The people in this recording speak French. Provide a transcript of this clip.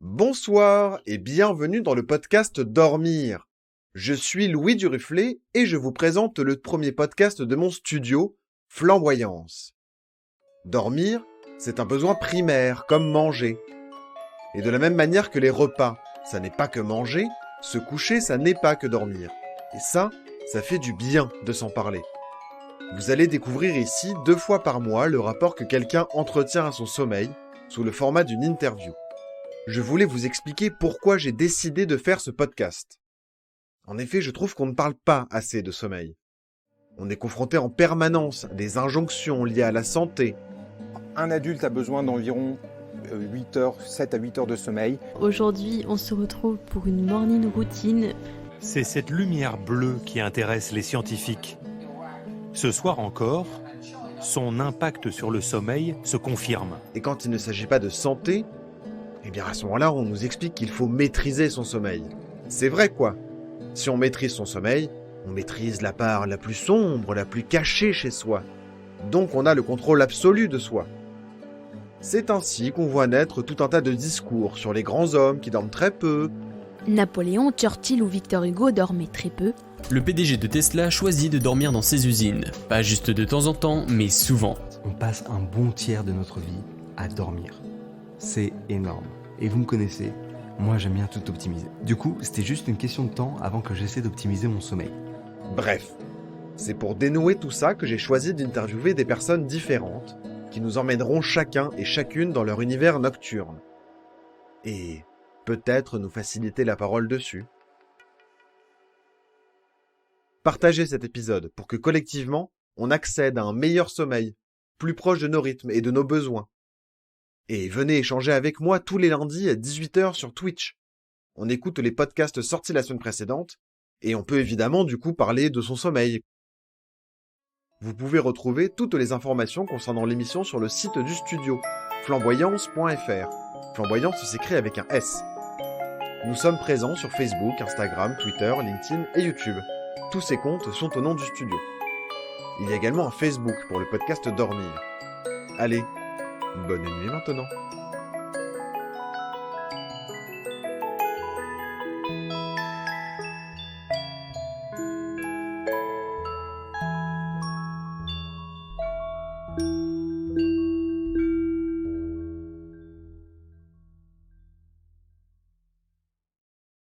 Bonsoir et bienvenue dans le podcast Dormir. Je suis Louis Duruflé et je vous présente le premier podcast de mon studio, Flamboyance. Dormir, c'est un besoin primaire, comme manger. Et de la même manière que les repas, ça n'est pas que manger, se coucher, ça n'est pas que dormir. Et ça fait du bien de s'en parler. Vous allez découvrir ici 2 fois par mois le rapport que quelqu'un entretient à son sommeil, sous le format d'une interview. Je voulais vous expliquer pourquoi j'ai décidé de faire ce podcast. En effet, je trouve qu'on ne parle pas assez de sommeil. On est confronté en permanence à des injonctions liées à la santé. Un adulte a besoin d'environ 7 à 8 heures de sommeil. Aujourd'hui, on se retrouve pour une morning routine. C'est cette lumière bleue qui intéresse les scientifiques. Ce soir encore, son impact sur le sommeil se confirme. Et quand il ne s'agit pas de santé, eh bien à ce moment-là, on nous explique qu'il faut maîtriser son sommeil. C'est vrai quoi. Si on maîtrise son sommeil, on maîtrise la part la plus sombre, la plus cachée chez soi. Donc on a le contrôle absolu de soi. C'est ainsi qu'on voit naître tout un tas de discours sur les grands hommes qui dorment très peu. Napoléon, Churchill ou Victor Hugo dormaient très peu. Le PDG de Tesla choisit de dormir dans ses usines. Pas juste de temps en temps, mais souvent. On passe un bon tiers de notre vie à dormir. C'est énorme. Et vous me connaissez, moi j'aime bien tout optimiser. Du coup, c'était juste une question de temps avant que j'essaie d'optimiser mon sommeil. Bref, c'est pour dénouer tout ça que j'ai choisi d'interviewer des personnes différentes qui nous emmèneront chacun et chacune dans leur univers nocturne. Et peut-être nous faciliter la parole dessus. Partagez cet épisode pour que collectivement, on accède à un meilleur sommeil, plus proche de nos rythmes et de nos besoins. Et venez échanger avec moi tous les lundis à 18h sur Twitch. On écoute les podcasts sortis la semaine précédente, et on peut évidemment du coup parler de son sommeil. Vous pouvez retrouver toutes les informations concernant l'émission sur le site du studio, flamboyance.fr. Flamboyance s'écrit avec un S. Nous sommes présents sur Facebook, Instagram, Twitter, LinkedIn et YouTube. Tous ces comptes sont au nom du studio. Il y a également un Facebook pour le podcast Dormir. Allez, bonne nuit maintenant.